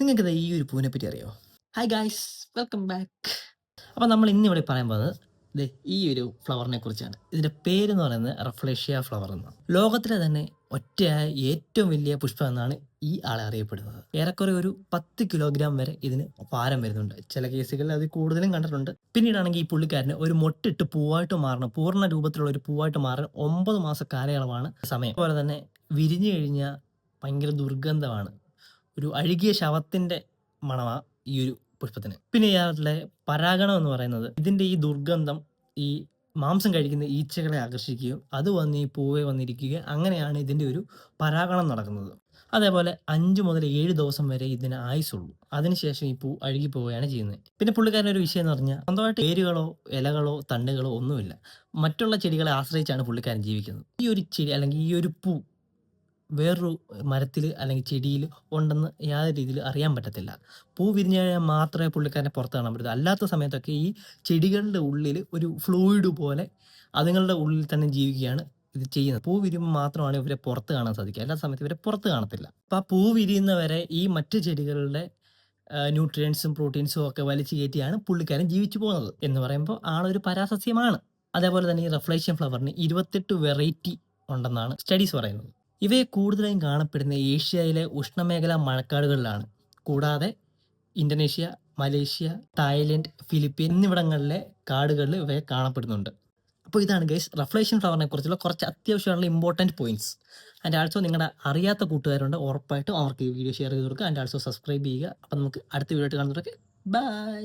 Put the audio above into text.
നിങ്ങൾക്കിത് ഈ ഒരു പൂവിനെ പറ്റി അറിയോ? Hi guys, welcome back. അപ്പോൾ നമ്മൾ ഇന്നിവിടെ പറയാൻ പോകുന്നത് ദേ ഈ ഒരു ഫ്ലവറിനെ കുറിച്ചാണ്. ഇതിൻ്റെ പേരെന്ന് പറയുന്നത് റഫ്ലേഷ്യ ഫ്ലവർ എന്നാണ്. ലോകത്തിലെ തന്നെ ഒറ്റയായ ഏറ്റവും വലിയ പുഷ്പം എന്നാണ് ഈ ആളെ അറിയപ്പെടുന്നത്. ഏറെക്കുറെ ഒരു 10 കിലോഗ്രാം വരെ ഇതിന് ഭാരം വരുന്നുണ്ട്. ചില കേസുകളിൽ അത് കൂടുതലും കണ്ടിട്ടുണ്ട്. പിന്നീടാണെങ്കിൽ ഈ പുള്ളിക്കാരന് ഒരു മൊട്ടിട്ട് പൂവായിട്ട് മാറണം, പൂർണ്ണ രൂപത്തിലുള്ള ഒരു പൂവായിട്ട് മാറാൻ 9 മാസ കാലയളവാണ് സമയം. അതുപോലെ തന്നെ വിരിഞ്ഞു കഴിഞ്ഞാൽ ഭയങ്കര ദുർഗന്ധമാണ്. ഒരു അഴുകിയ ശവത്തിൻ്റെ മണമാണ് ഈ ഒരു പുഷ്പത്തിന്. പിന്നെ ഇയാളുടെ പരാഗണം എന്ന് പറയുന്നത് ഇതിൻ്റെ ഈ ദുർഗന്ധം ഈ മാംസം കഴിക്കുന്ന ഈച്ചകളെ ആകർഷിക്കുകയും അത് വന്ന് ഈ പൂവെ വന്നിരിക്കുകയും അങ്ങനെയാണ് ഇതിൻ്റെ ഒരു പരാഗണം നടക്കുന്നത്. അതേപോലെ 5 മുതൽ 7 ദിവസം വരെ ഇതിന് ആയുസുള്ളൂ. അതിനുശേഷം ഈ പൂ അഴുകിപ്പോവുകയാണ് ചെയ്യുന്നത്. പിന്നെ പുള്ളിക്കാരൻ്റെ ഒരു വിഷയം എന്ന് പറഞ്ഞാൽ സ്വന്തമായിട്ട് വേരുകളോ ഇലകളോ തണ്ടുകളോ ഒന്നുമില്ല. മറ്റുള്ള ചെടികളെ ആശ്രയിച്ചാണ് പുള്ളിക്കാരൻ ജീവിക്കുന്നത്. ഈ ഒരു ചെടി അല്ലെങ്കിൽ ഈ ഒരു പൂ വേറൊരു മരത്തിൽ അല്ലെങ്കിൽ ചെടിയിൽ ഉണ്ടെന്ന് യാതൊരു രീതിയിൽ അറിയാൻ പറ്റത്തില്ല. പൂ വിരിഞ്ഞു കഴിഞ്ഞാൽ മാത്രമേ പുള്ളിക്കാരനെ പുറത്ത് കാണാൻ പറ്റൂ. അല്ലാത്ത സമയത്തൊക്കെ ഈ ചെടികളുടെ ഉള്ളിൽ ഒരു ഫ്ലൂയിഡ് പോലെ അതുങ്ങളുടെ ഉള്ളിൽ തന്നെ ജീവിക്കുകയാണ് ഇത് ചെയ്യുന്നത്. പൂ വിരിയുമ്പോൾ മാത്രമാണ് ഇവരെ പുറത്ത് കാണാൻ സാധിക്കുക. എല്ലാ സമയത്തും ഇവരെ പുറത്ത് കാണത്തില്ല. അപ്പോൾ ആ പൂ വിരിയുന്നവരെ ഈ മറ്റ് ചെടികളുടെ ന്യൂട്രിയൻസും പ്രോട്ടീൻസും ഒക്കെ വലിച്ചു കയറ്റിയാണ് പുള്ളിക്കാരൻ ജീവിച്ചു പോകുന്നത്. എന്ന് പറയുമ്പോൾ ആളൊരു പരാസസ്യമാണ്. അതേപോലെ തന്നെ ഈ റഫ്ലേഷ്യൻ ഫ്ലവറിന് 28 വെറൈറ്റി ഉണ്ടെന്നാണ് സ്റ്റഡീസ് പറയുന്നത്. ഇവയെ കൂടുതലായും കാണപ്പെടുന്ന ഏഷ്യയിലെ ഉഷ്ണമേഖലാ മഴക്കാടുകളിലാണ്. കൂടാതെ ഇന്തോനേഷ്യ, മലേഷ്യ, തായ്ലൻഡ്, ഫിലിപ്പീൻ എന്നിവിടങ്ങളിലെ കാടുകളിൽ ഇവയെ കാണപ്പെടുന്നുണ്ട്. അപ്പോൾ ഇതാണ് ഗൈസ് റഫ്ലേഷ്യൻ ഫ്ലവറിനെ കുറിച്ചുള്ള കുറച്ച് അത്യാവശ്യമുള്ള ഇമ്പോർട്ടൻറ്റ് പോയിന്റ്സ്. ആൻഡ് ആൾസോ നിങ്ങളുടെ അറിയാത്ത കൂട്ടുകാരുണ്ട്, ഉറപ്പായിട്ടും അവർക്ക് ഈ വീഡിയോ ഷെയർ ചെയ്ത് കൊടുക്കുക. ആൻഡ് ആൾസോ സബ്സ്ക്രൈബ് ചെയ്യുക. അപ്പോൾ നമുക്ക് അടുത്ത വീഡിയോ ആയിട്ട് കാണുന്നവരൊക്കെ ബൈ.